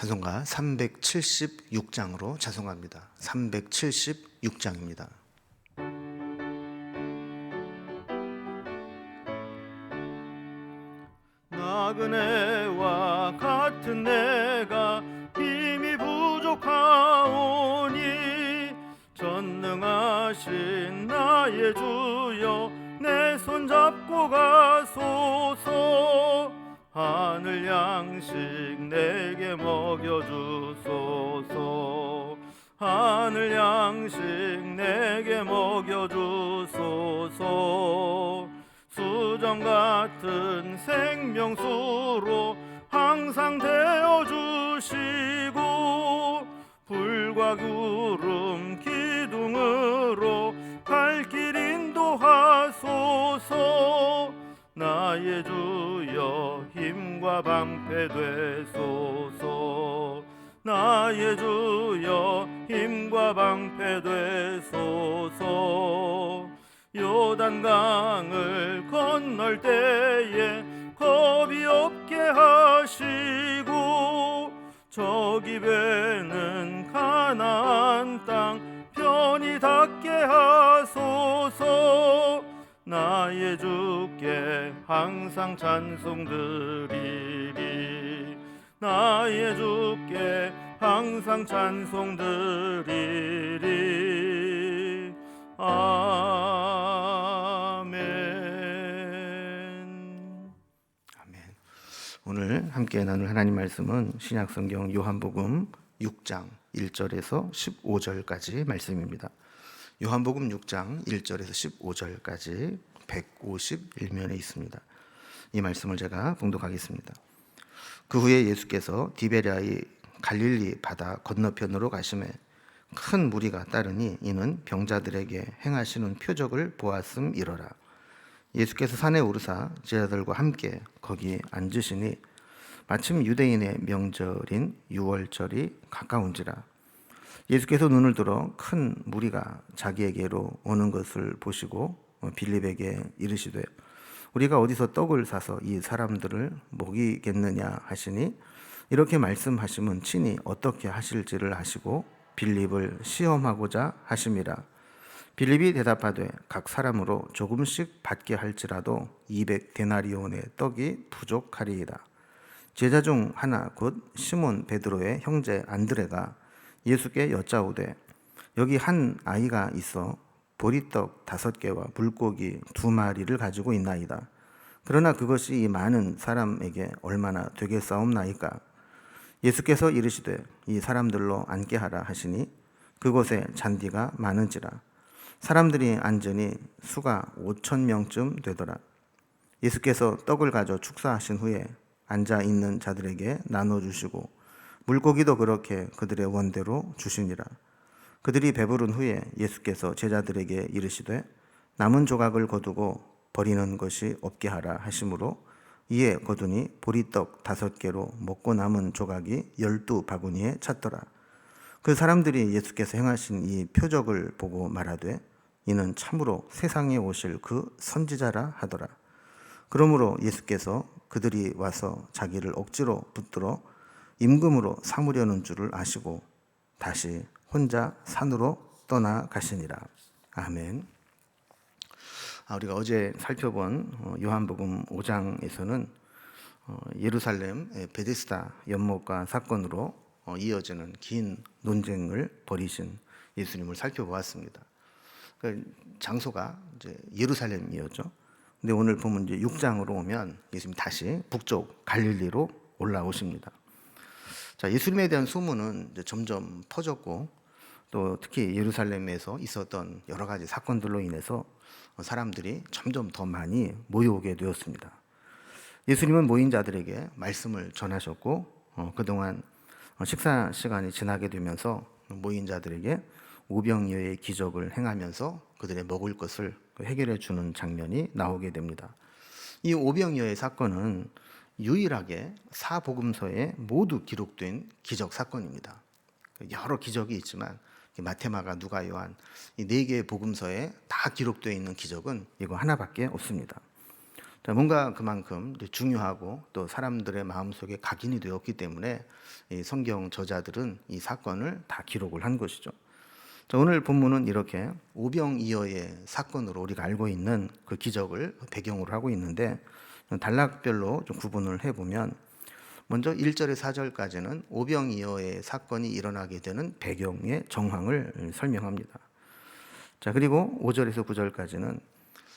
찬송가 376장으로 찬송합니다. 376장입니다. 나그네와 같은 내가 힘이 부족하오니 전능하신 나의 주여 내 손 잡고 가소서. 하늘 양식 내게 먹여주소서. 하늘 양식 내게 먹여주소서. 수정 같은 생명수로 항상 되어주시고 불과 구름 기둥으로 갈 길 인도하소서. 나의 주여 힘과 방패 되소서. 나의 주여 힘과 방패 되소서. 요단강을 건널 때에 겁이 없게 하시고 저기 배는 가나안 땅 편히 닿게 하소서. 나의 주께 항상 찬송 드리리. 나의 주께 항상 찬송 드리리. 아멘. 아멘. 오늘 함께 나눌 하나님 말씀은 신약성경 요한복음 6장 1절에서 15절까지 말씀입니다. 요한복음 6장 1절에서 15절까지 151면에 있습니다. 이 말씀을 제가 봉독하겠습니다. 그 후에 예수께서 디베랴의 갈릴리 바다 건너편으로 가시매 큰 무리가 따르니 이는 병자들에게 행하시는 표적을 보았음이러라. 예수께서 산에 오르사 제자들과 함께 거기 앉으시니 마침 유대인의 명절인 유월절이 가까운지라. 예수께서 눈을 들어 큰 무리가 자기에게로 오는 것을 보시고 빌립에게 이르시되 우리가 어디서 떡을 사서 이 사람들을 먹이겠느냐 하시니 이렇게 말씀하시면 친히 어떻게 하실지를 하시고 빌립을 시험하고자 하심이라. 빌립이 대답하되 각 사람으로 조금씩 받게 할지라도 200데나리온의 떡이 부족하리이다. 제자 중 하나 곧 시몬 베드로의 형제 안드레가 예수께 여짜오되 여기 한 아이가 있어 보리떡 5개와 물고기 2마리를 가지고 있나이다. 그러나 그것이 이 많은 사람에게 얼마나 되겠사옵나이까. 예수께서 이르시되 이 사람들로 앉게 하라 하시니 그곳에 잔디가 많은지라. 사람들이 앉으니 수가 5,000명쯤 되더라. 예수께서 떡을 가져 축사하신 후에 앉아 있는 자들에게 나눠주시고 물고기도 그렇게 그들의 원대로 주시니라. 그들이 배부른 후에 예수께서 제자들에게 이르시되 남은 조각을 거두고 버리는 것이 없게 하라 하심으로 이에 거두니 보리떡 5개로 먹고 남은 조각이 12바구니에 찼더라. 그 사람들이 예수께서 행하신 이 표적을 보고 말하되 이는 참으로 세상에 오실 그 선지자라 하더라. 그러므로 예수께서 그들이 와서 자기를 억지로 붙들어 임금으로 삼으려는 줄을 아시고 다시 혼자 산으로 떠나가시니라. 아멘. 우리가 어제 살펴본 요한복음 5장에서는 예루살렘 베데스다 연못가 사건으로 이어지는 긴 논쟁을 벌이신 예수님을 살펴보았습니다. 그 장소가 이제 예루살렘이었죠. 근데 오늘 보면 이제 6장으로 오면 예수님 다시 북쪽 갈릴리로 올라오십니다. 자, 예수님에 대한 소문은 이제 점점 퍼졌고 또 특히 예루살렘에서 있었던 여러 가지 사건들로 인해서 사람들이 점점 더 많이 모여오게 되었습니다. 예수님은 모인 자들에게 말씀을 전하셨고 그동안 식사 시간이 지나게 되면서 모인 자들에게 오병이어의 기적을 행하면서 그들의 먹을 것을 해결해 주는 장면이 나오게 됩니다. 이 오병이어의 사건은 유일하게 사복음서에 모두 기록된 기적 사건입니다. 여러 기적이 있지만 마태, 마가, 누가, 요한 이 4개의 복음서에 다 기록되어 있는 기적은 이거 하나밖에 없습니다. 자, 뭔가 그만큼 이제 중요하고 또 사람들의 마음속에 각인이 되었기 때문에 이 성경 저자들은 이 사건을 다 기록을 한 것이죠. 자, 오늘 본문은 이렇게 오병이어의 사건으로 우리가 알고 있는 그 기적을 배경으로 하고 있는데, 단락별로 좀 구분을 해보면 먼저 1절에서 4절까지는 오병이어의 사건이 일어나게 되는 배경의 정황을 설명합니다. 자, 그리고 5절에서 9절까지는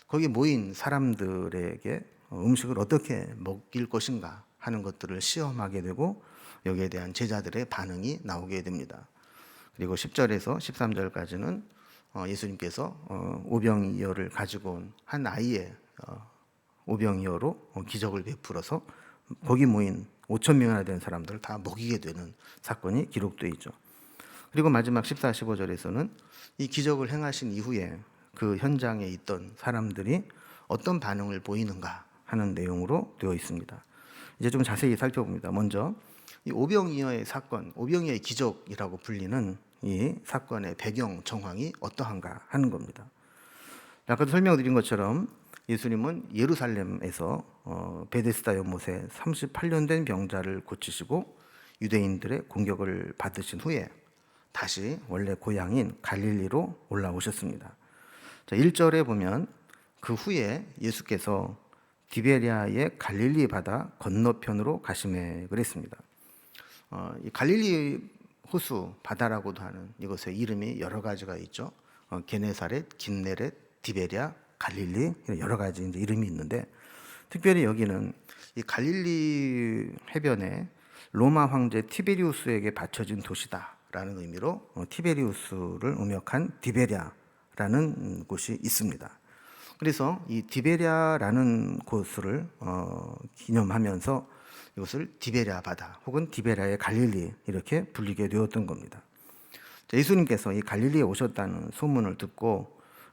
거기 모인 사람들에게 음식을 어떻게 먹일 것인가 하는 것들을 시험하게 되고 여기에 대한 제자들의 반응이 나오게 됩니다. 그리고 10절에서 13절까지는 예수님께서 오병이어를 가지고 온 한 아이의 오병이어로 기적을 베풀어서 거기 모인 5천 명이나 되는 사람들을 다 먹이게 되는 사건이 기록되어 있죠. 그리고 마지막 14, 15절에서는 이 기적을 행하신 이후에 그 현장에 있던 사람들이 어떤 반응을 보이는가 하는 내용으로 되어 있습니다. 이제 좀 자세히 살펴봅니다. 먼저 이 오병이어의 사건, 오병이어의 기적이라고 불리는 이 사건의 배경 정황이 어떠한가 하는 겁니다. 아까도 설명드린 것처럼 예수님은 예루살렘에서 베데스다 연못에 38년 된 병자를 고치시고 유대인들의 공격을 받으신 후에 다시 원래 고향인 갈릴리로 올라오셨습니다. 자, 1절에 보면 그 후에 예수께서 디베리아의 갈릴리 바다 건너편으로 가시매 그랬습니다. 이 갈릴리 호수 바다라고도 하는 이것의 이름이 여러 가지가 있죠. 게네사렛, 긴네렛, 디베리아, 갈릴리 여러 가지 이제 이름이 있는데, 특별히 여기는 이 갈릴리 해변에 로마 황제 티베리우스에게 바쳐진 도시다라는 의미로 티베리우스를 음역한 디베리아라는 곳이 있습니다. 그래서 이 디베리아라는 곳을 기념하면서 이것을 디베리아 바다 혹은 디베리아의 갈릴리 이렇게 불리게 되었던 겁니다. 예수님께서 이 갈릴리에 오셨다는 소문을 듣고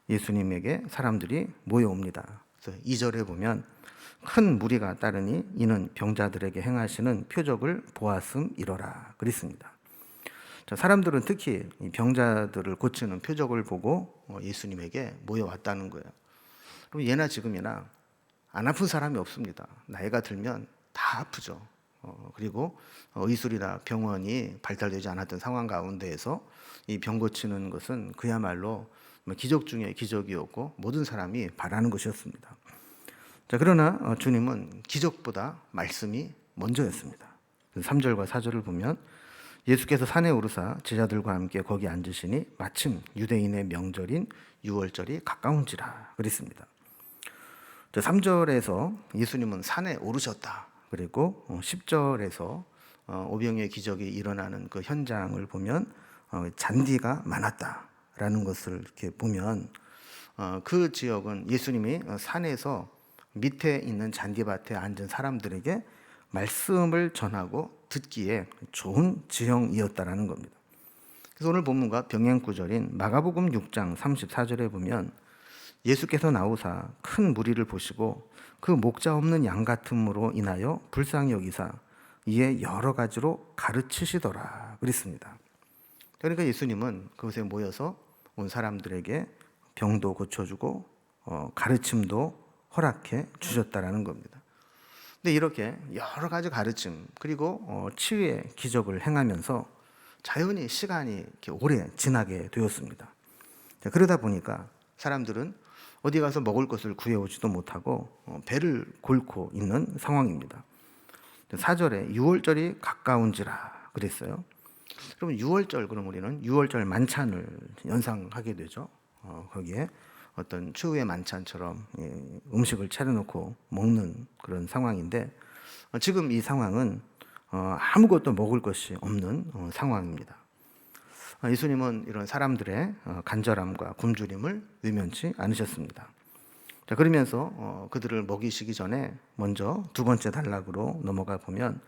예수님에게 사람들이 모여옵니다. 그래서 2절에 보면 큰 무리가 따르니 이는 병자들에게 행하시는 표적을 보았음이로라 그랬습니다. 사람들은 특히 이 병자들을 고치는 표적을 보고 예수님에게 모여왔다는 거예요. 그럼 예나 지금이나 안 아픈 사람이 없습니다. 나이가 들면 다 아프죠. 그리고 의술이나 병원이 발달되지 않았던 상황 가운데에서 이 병 고치는 것은 그야말로 기적 중에 기적이었고 모든 사람이 바라는 것이었습니다. 자, 그러나 주님은 기적보다 말씀이 먼저였습니다. 3절과 4절을 보면 예수께서 산에 오르사 제자들과 함께 거기 앉으시니 마침 유대인의 명절인 유월절이 가까운지라 그랬습니다. 3절에서 예수님은 산에 오르셨다. 그리고 10절에서 오병이어의 기적이 일어나는 그 현장을 보면 잔디가 많았다라는 것을 이렇게 보면 그 지역은 예수님이 산에서 밑에 있는 잔디밭에 앉은 사람들에게 말씀을 전하고 듣기에 좋은 지형이었다라는 겁니다. 그래서 오늘 본문과 병행 구절인 마가복음 6장 34절에 보면 예수께서 나오사 큰 무리를 보시고 그 목자 없는 양 같음으로 인하여 불쌍히 여기사 이에 여러 가지로 가르치시더라 그랬습니다. 그러니까 예수님은 그곳에 모여서 온 사람들에게 병도 고쳐주고 가르침도 허락해 주셨다라는 겁니다. 근데 이렇게 여러 가지 가르침 그리고 치유의 기적을 행하면서 자연히 시간이 이렇게 오래 지나게 되었습니다. 그러다 보니까 사람들은 어디 가서 먹을 것을 구해오지도 못하고 배를 골고 있는 상황입니다. 4절에 6월절이 가까운지라 그랬어요. 그러면 6월절, 그럼 우리는 6월절 만찬을 연상하게 되죠. 거기에 어떤 추후의 만찬처럼 음식을 차려놓고 먹는 그런 상황인데, 지금 이 상황은 아무것도 먹을 것이 없는 상황입니다. 예수님은 이런 사람들의 간절함과 굶주림을 외면치 않으셨습니다. 자, 그러면서 그들을 먹이시기 전에 먼저 두 번째 단락으로 넘어가 보면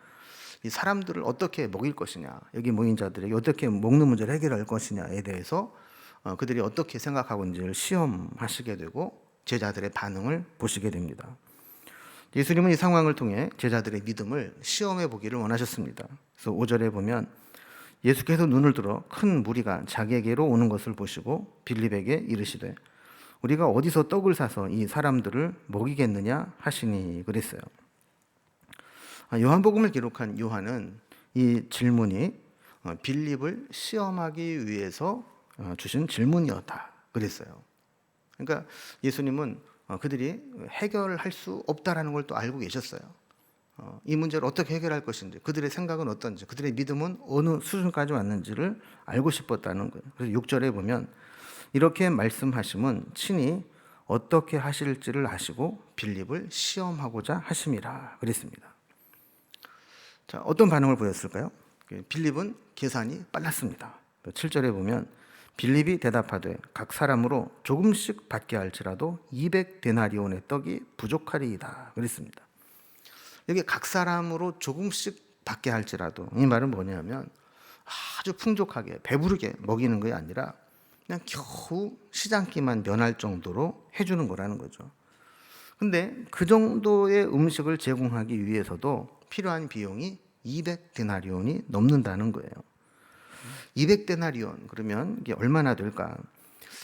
이 사람들을 어떻게 먹일 것이냐, 여기 모인 자들에게 어떻게 먹는 문제를 해결할 것이냐에 대해서 그들이 어떻게 생각하고 있는지를 시험하시게 되고 제자들의 반응을 보시게 됩니다. 예수님은 이 상황을 통해 제자들의 믿음을 시험해 보기를 원하셨습니다. 그래서 5절에 보면 예수께서 눈을 들어 큰 무리가 자기에게로 오는 것을 보시고 빌립에게 이르시되 우리가 어디서 떡을 사서 이 사람들을 먹이겠느냐 하시니 그랬어요. 요한복음을 기록한 요한은 이 질문이 빌립을 시험하기 위해서 주신 질문이었다 그랬어요. 그러니까 예수님은 그들이 해결할 수 없다라는 걸 또 알고 계셨어요. 이 문제를 어떻게 해결할 것인지, 그들의 생각은 어떤지, 그들의 믿음은 어느 수준까지 왔는지를 알고 싶었다는 거예요. 그래서 6절에 보면 이렇게 말씀하심은 친히 어떻게 하실지를 아시고 빌립을 시험하고자 하심이라 그랬습니다. 자, 어떤 반응을 보였을까요? 빌립은 계산이 빨랐습니다. 7절에 보면 빌립이 대답하되 각 사람으로 조금씩 받게 할지라도 200데나리온의 떡이 부족하리이다 그랬습니다. 여기 각 사람으로 조금씩 받게 할지라도, 이 말은 뭐냐면 아주 풍족하게 배부르게 먹이는 게 아니라 그냥 겨우 시장기만 면할 정도로 해주는 거라는 거죠. 근데 그 정도의 음식을 제공하기 위해서도 필요한 비용이 200데나리온이 넘는다는 거예요. 200데나리온 그러면 이게 얼마나 될까?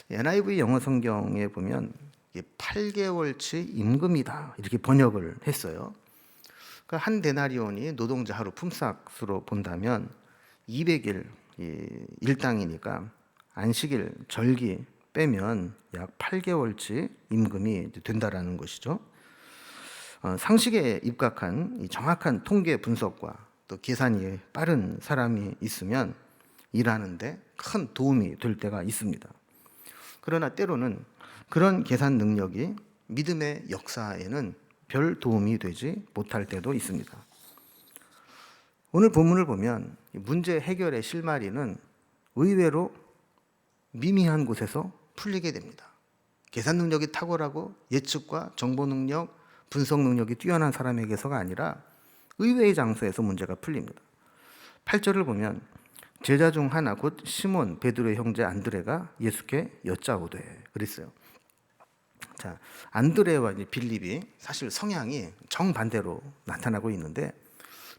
NIV 영어 성경에 보면 이게 8개월치 임금이다 이렇게 번역을 했어요. 그러니까 한 데나리온이 노동자 하루 품삯으로 본다면 200일 일당이니까 안식일, 절기 빼면 약 8개월치 임금이 된다라는 것이죠. 상식에 입각한 이 정확한 통계 분석과 또 계산이 빠른 사람이 있으면 일하는데 큰 도움이 될 때가 있습니다. 그러나 때로는 그런 계산 능력이 믿음의 역사에는 별 도움이 되지 못할 때도 있습니다. 오늘 본문을 보면 문제 해결의 실마리는 의외로 미미한 곳에서 풀리게 됩니다. 계산 능력이 탁월하고 예측과 정보 능력, 분석 능력이 뛰어난 사람에게서가 아니라 의외의 장소에서 문제가 풀립니다. 8절을 보면 제자 중 하나 곧 시몬 베드로의 형제 안드레가 예수께 여짜오되 그랬어요. 자, 안드레와 빌립이 사실 성향이 정반대로 나타나고 있는데,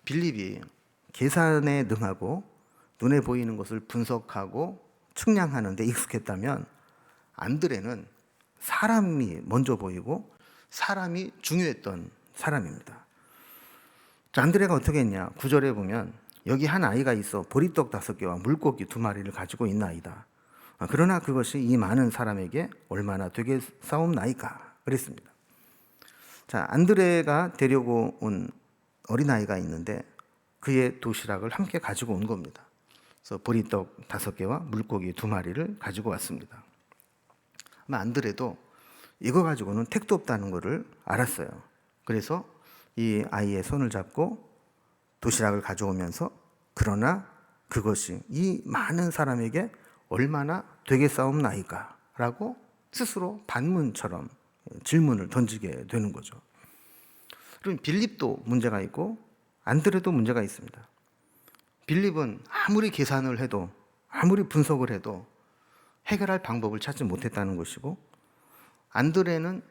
빌립이 계산에 능하고 눈에 보이는 것을 분석하고 측량하는 데 익숙했다면 안드레는 사람이 먼저 보이고 사람이 중요했던 사람입니다. 자, 안드레가 어떻게 했냐? 9절에 보면 여기 한 아이가 있어 보리떡 5개와 물고기 2마리를 가지고 있는 아이다. 그러나 그것이 이 많은 사람에게 얼마나 되겠사옵나이까 그랬습니다. 자, 안드레가 데리고 온 어린아이가 있는데 그의 도시락을 함께 가지고 온 겁니다. 그래서 보리떡 5개와 물고기 2마리를 가지고 왔습니다. 아마 안드레도 이거 가지고는 택도 없다는 것을 알았어요. 그래서 이 아이의 손을 잡고 도시락을 가져오면서 그러나 그것이 이 많은 사람에게 얼마나 되겠사옵나이까 라고 스스로 반문처럼 질문을 던지게 되는 거죠. 그럼 빌립도 문제가 있고 안드레도 문제가 있습니다. 빌립은 아무리 계산을 해도 아무리 분석을 해도 해결할 방법을 찾지 못했다는 것이고, 안드레는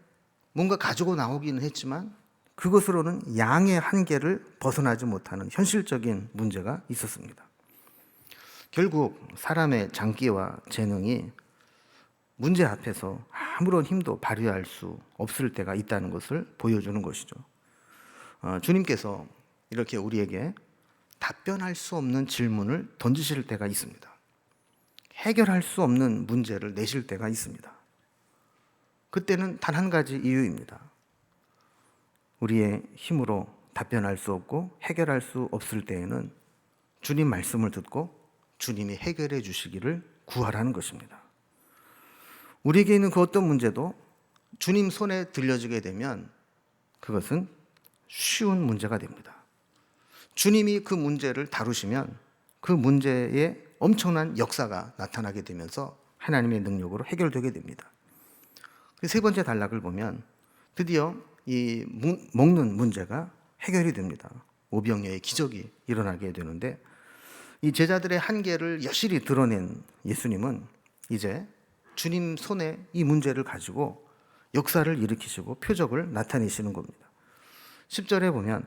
뭔가 가지고 나오기는 했지만 그것으로는 양의 한계를 벗어나지 못하는 현실적인 문제가 있었습니다. 결국 사람의 장기와 재능이 문제 앞에서 아무런 힘도 발휘할 수 없을 때가 있다는 것을 보여주는 것이죠. 주님께서 이렇게 우리에게 답변할 수 없는 질문을 던지실 때가 있습니다. 해결할 수 없는 문제를 내실 때가 있습니다. 그때는 단 한 가지 이유입니다. 우리의 힘으로 답변할 수 없고 해결할 수 없을 때에는 주님 말씀을 듣고 주님이 해결해 주시기를 구하라는 것입니다. 우리에게 있는 그 어떤 문제도 주님 손에 들려지게 되면 그것은 쉬운 문제가 됩니다. 주님이 그 문제를 다루시면 그 문제에 엄청난 역사가 나타나게 되면서 하나님의 능력으로 해결되게 됩니다. 세 번째 단락을 보면 드디어 이 먹는 문제가 해결이 됩니다. 오병이어의 기적이 일어나게 되는데, 이 제자들의 한계를 여실히 드러낸 예수님은 이제 주님 손에 이 문제를 가지고 역사를 일으키시고 표적을 나타내시는 겁니다. 10절에 보면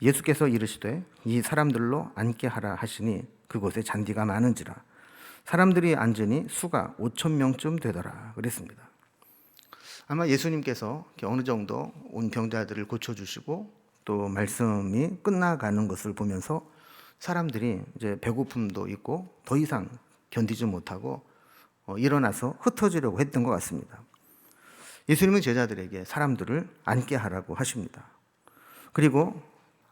예수께서 이르시되 이 사람들로 앉게 하라 하시니 그곳에 잔디가 많은지라 사람들이 앉으니 수가 5,000명쯤 되더라 그랬습니다. 아마 예수님께서 이렇게 어느 정도 온 병자들을 고쳐주시고 또 말씀이 끝나가는 것을 보면서 사람들이 이제 배고픔도 있고 더 이상 견디지 못하고 일어나서 흩어지려고 했던 것 같습니다. 예수님은 제자들에게 사람들을 앉게 하라고 하십니다. 그리고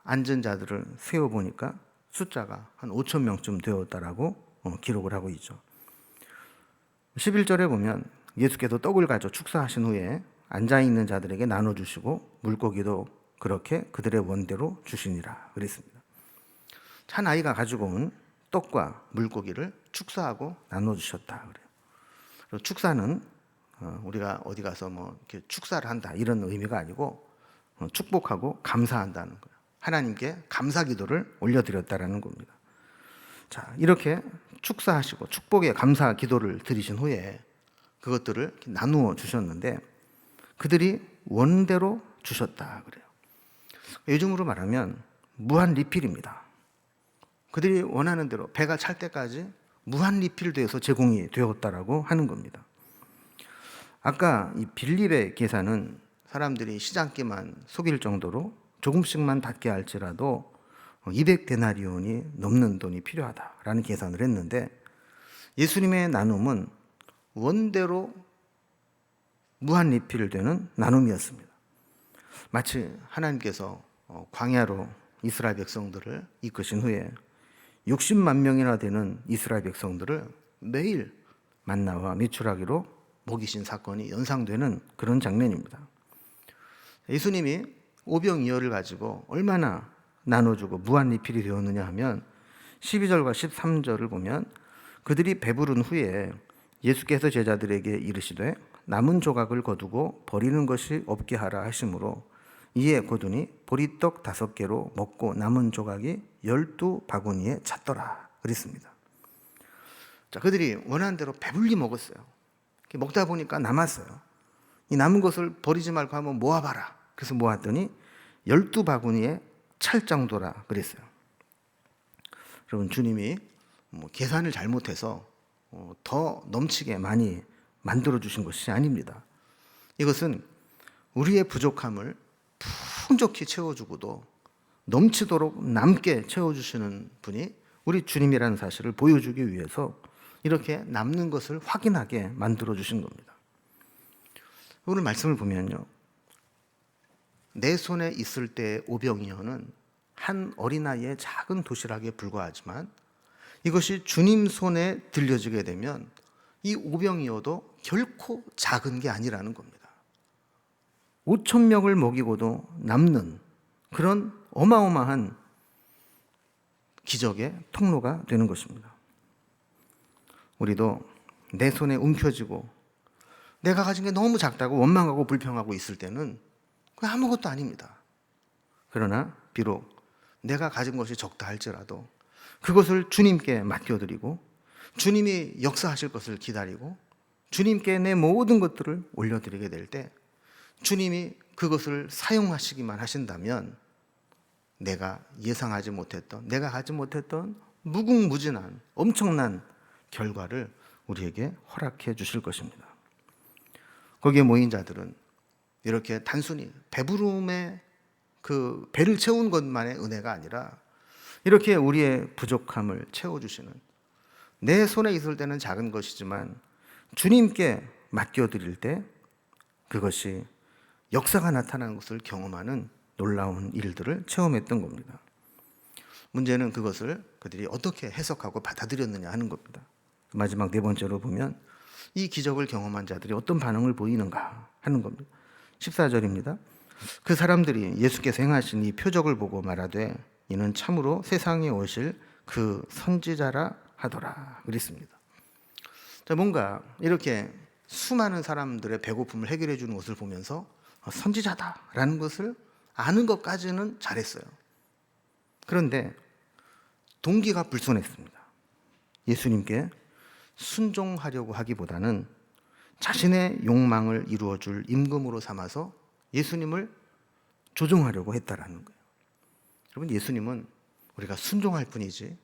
앉은 자들을 세어보니까 숫자가 한 5천 명쯤 되었다라고 기록을 하고 있죠. 11절에 보면 예수께서 떡을 가져 축사하신 후에 앉아있는 자들에게 나눠주시고 물고기도 그렇게 그들의 원대로 주시니라 그랬습니다. 한 아이가 가지고 온 떡과 물고기를 축사하고 나눠주셨다 그래요. 그리고 축사는 우리가 어디 가서 뭐 이렇게 축사를 한다 이런 의미가 아니고 축복하고 감사한다는 거예요. 하나님께 감사 기도를 올려드렸다라는 겁니다. 자, 이렇게 축사하시고 축복의 감사 기도를 드리신 후에 그것들을 이렇게 나누어 주셨는데 그들이 원대로 주셨다 그래요. 요즘으로 말하면 무한 리필입니다. 그들이 원하는 대로 배가 찰 때까지 무한 리필돼서 제공이 되었다라고 하는 겁니다. 아까 이 빌립의 계산은 사람들이 시장기만 속일 정도로 조금씩만 받게 할지라도 200데나리온이 넘는 돈이 필요하다라는 계산을 했는데 예수님의 나눔은 원대로 무한 리필되는 나눔이었습니다. 마치 하나님께서 광야로 이스라엘 백성들을 이끄신 후에 60만 명이나 되는 이스라엘 백성들을 매일 만나와 메추라기로 먹이신 사건이 연상되는 그런 장면입니다. 예수님이 오병이어를 가지고 얼마나 나눠주고 무한 리필이 되었느냐 하면 12절과 13절을 보면 그들이 배부른 후에 예수께서 제자들에게 이르시되 남은 조각을 거두고 버리는 것이 없게 하라 하시므로 이에 거두니 보리떡 5개로 먹고 남은 조각이 12바구니에 찼더라 그랬습니다. 자, 그들이 원하는 대로 배불리 먹었어요. 먹다 보니까 남았어요. 이 남은 것을 버리지 말고 한번 모아봐라. 그래서 모았더니 12바구니에 찰 정도라 그랬어요. 여러분, 주님이 계산을 잘못해서 더 넘치게 많이 만들어 주신 것이 아닙니다. 이것은 우리의 부족함을 풍족히 채워주고도 넘치도록 남게 채워주시는 분이 우리 주님이라는 사실을 보여주기 위해서 이렇게 남는 것을 확인하게 만들어 주신 겁니다. 오늘 말씀을 보면요, 내 손에 있을 때의 오병이어는 한 어린아이의 작은 도시락에 불과하지만 이것이 주님 손에 들려지게 되면 이 오병이어도 결코 작은 게 아니라는 겁니다. 5천 명을 먹이고도 남는 그런 어마어마한 기적의 통로가 되는 것입니다. 우리도 내 손에 움켜쥐고 내가 가진 게 너무 작다고 원망하고 불평하고 있을 때는 그게 아무것도 아닙니다. 그러나 비록 내가 가진 것이 적다 할지라도 그것을 주님께 맡겨드리고 주님이 역사하실 것을 기다리고 주님께 내 모든 것들을 올려드리게 될 때 주님이 그것을 사용하시기만 하신다면 내가 예상하지 못했던, 내가 가지 못했던 무궁무진한 엄청난 결과를 우리에게 허락해 주실 것입니다. 거기에 모인 자들은 이렇게 단순히 배부름에 그 배를 채운 것만의 은혜가 아니라 이렇게 우리의 부족함을 채워주시는, 내 손에 있을 때는 작은 것이지만 주님께 맡겨드릴 때 그것이 역사가 나타나는 것을 경험하는 놀라운 일들을 체험했던 겁니다. 문제는 그것을 그들이 어떻게 해석하고 받아들였느냐 하는 겁니다. 마지막 4번째로 보면 이 기적을 경험한 자들이 어떤 반응을 보이는가 하는 겁니다. 14절입니다. 그 사람들이 예수께서 행하신 이 표적을 보고 말하되 이는 참으로 세상에 오실 그 선지자라 하더라 그랬습니다. 자, 뭔가 이렇게 수많은 사람들의 배고픔을 해결해 주는 것을 보면서 선지자다라는 것을 아는 것까지는 잘했어요. 그런데 동기가 불순했습니다. 예수님께 순종하려고 하기보다는 자신의 욕망을 이루어줄 임금으로 삼아서 예수님을 조종하려고 했다라는 거예요. 여러분, 예수님은 우리가 순종할 뿐이지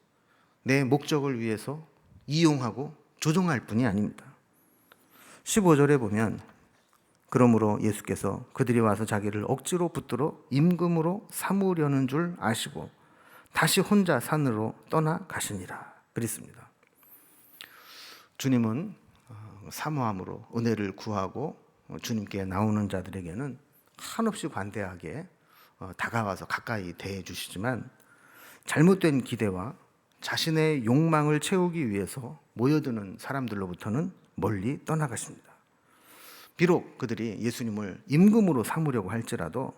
내 목적을 위해서 이용하고 조종할 뿐이 아닙니다. 15절에 보면 그러므로 예수께서 그들이 와서 자기를 억지로 붙들어 임금으로 삼으려는 줄 아시고 다시 혼자 산으로 떠나가시니라. 그랬습니다. 주님은 사모함으로 은혜를 구하고 주님께 나오는 자들에게는 한없이 관대하게 다가와서 가까이 대해 주시지만, 잘못된 기대와 자신의 욕망을 채우기 위해서 모여드는 사람들로부터는 멀리 떠나가십니다. 비록 그들이 예수님을 임금으로 삼으려고 할지라도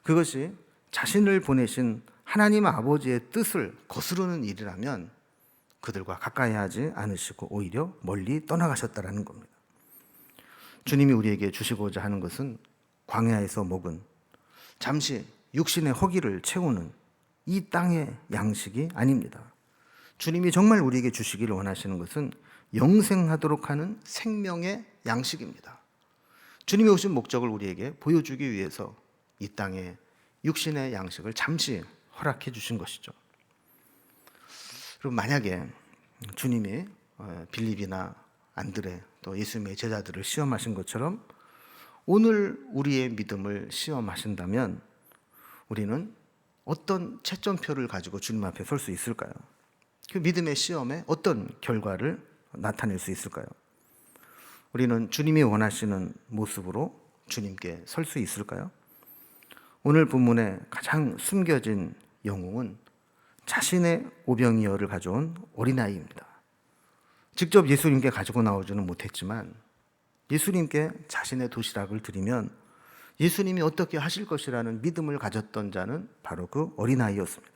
그것이 자신을 보내신 하나님 아버지의 뜻을 거스르는 일이라면 그들과 가까이 하지 않으시고 오히려 멀리 떠나가셨다라는 겁니다. 주님이 우리에게 주시고자 하는 것은 광야에서 먹은 잠시 육신의 허기를 채우는 이 땅의 양식이 아닙니다. 주님이 정말 우리에게 주시기를 원하시는 것은 영생하도록 하는 생명의 양식입니다. 주님이 오신 목적을 우리에게 보여주기 위해서 이 땅에 육신의 양식을 잠시 허락해 주신 것이죠. 그럼 만약에 주님이 빌립이나 안드레 또 예수님의 제자들을 시험하신 것처럼 오늘 우리의 믿음을 시험하신다면 우리는 어떤 채점표를 가지고 주님 앞에 설 수 있을까요? 그 믿음의 시험에 어떤 결과를 나타낼 수 있을까요? 우리는 주님이 원하시는 모습으로 주님께 설 수 있을까요? 오늘 본문에 가장 숨겨진 영웅은 자신의 오병이어를 가져온 어린아이입니다. 직접 예수님께 가지고 나오지는 못했지만 예수님께 자신의 도시락을 드리면 예수님이 어떻게 하실 것이라는 믿음을 가졌던 자는 바로 그 어린아이였습니다.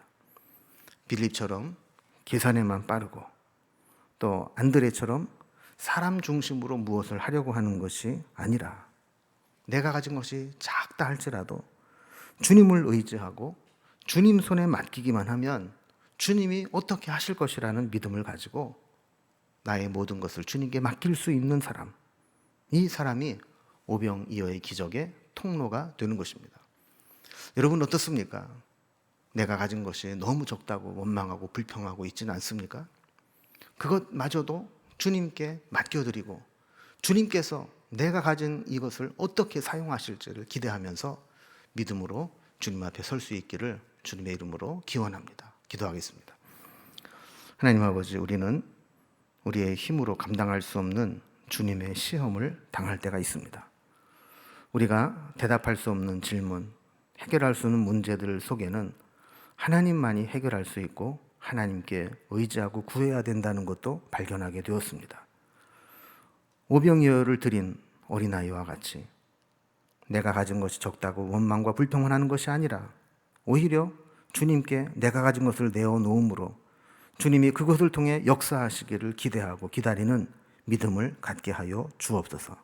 빌립처럼 계산에만 빠르고 또 안드레처럼 사람 중심으로 무엇을 하려고 하는 것이 아니라 내가 가진 것이 작다 할지라도 주님을 의지하고 주님 손에 맡기기만 하면 주님이 어떻게 하실 것이라는 믿음을 가지고 나의 모든 것을 주님께 맡길 수 있는 사람, 이 사람이 오병이어의 기적의 통로가 되는 것입니다. 여러분 어떻습니까? 내가 가진 것이 너무 적다고 원망하고 불평하고 있지는 않습니까? 그것마저도 주님께 맡겨드리고 주님께서 내가 가진 이것을 어떻게 사용하실지를 기대하면서 믿음으로 주님 앞에 설 수 있기를 주님의 이름으로 기원합니다. 기도하겠습니다. 하나님 아버지, 우리는 우리의 힘으로 감당할 수 없는 주님의 시험을 당할 때가 있습니다. 우리가 대답할 수 없는 질문, 해결할 수 없는 문제들 속에는 하나님만이 해결할 수 있고 하나님께 의지하고 구해야 된다는 것도 발견하게 되었습니다. 오병이어를 드린 어린아이와 같이 내가 가진 것이 적다고 원망과 불평을 하는 것이 아니라 오히려 주님께 내가 가진 것을 내어놓음으로 주님이 그것을 통해 역사하시기를 기대하고 기다리는 믿음을 갖게 하여 주옵소서.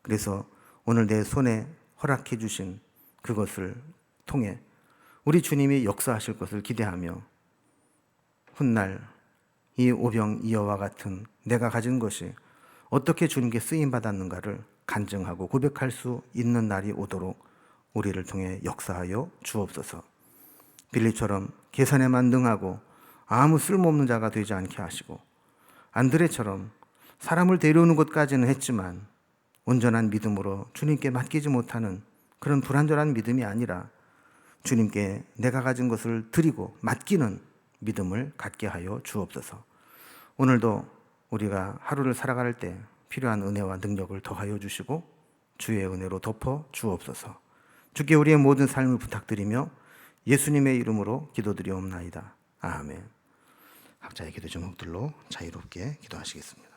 그래서 오늘 내 손에 허락해 주신 그것을 통해 우리 주님이 역사하실 것을 기대하며 훗날 이 오병이어와 같은 내가 가진 것이 어떻게 주님께 쓰임받았는가를 간증하고 고백할 수 있는 날이 오도록 우리를 통해 역사하여 주옵소서. 빌립처럼 계산에만 능하고 아무 쓸모없는 자가 되지 않게 하시고 안드레처럼 사람을 데려오는 것까지는 했지만 온전한 믿음으로 주님께 맡기지 못하는 그런 불완전한 믿음이 아니라 주님께 내가 가진 것을 드리고 맡기는 믿음을 갖게 하여 주옵소서. 오늘도 우리가 하루를 살아갈 때 필요한 은혜와 능력을 더하여 주시고 주의 은혜로 덮어 주옵소서. 주께 우리의 모든 삶을 부탁드리며 예수님의 이름으로 기도드리옵나이다. 아멘. 각자의 기도 제목들로 자유롭게 기도하시겠습니다.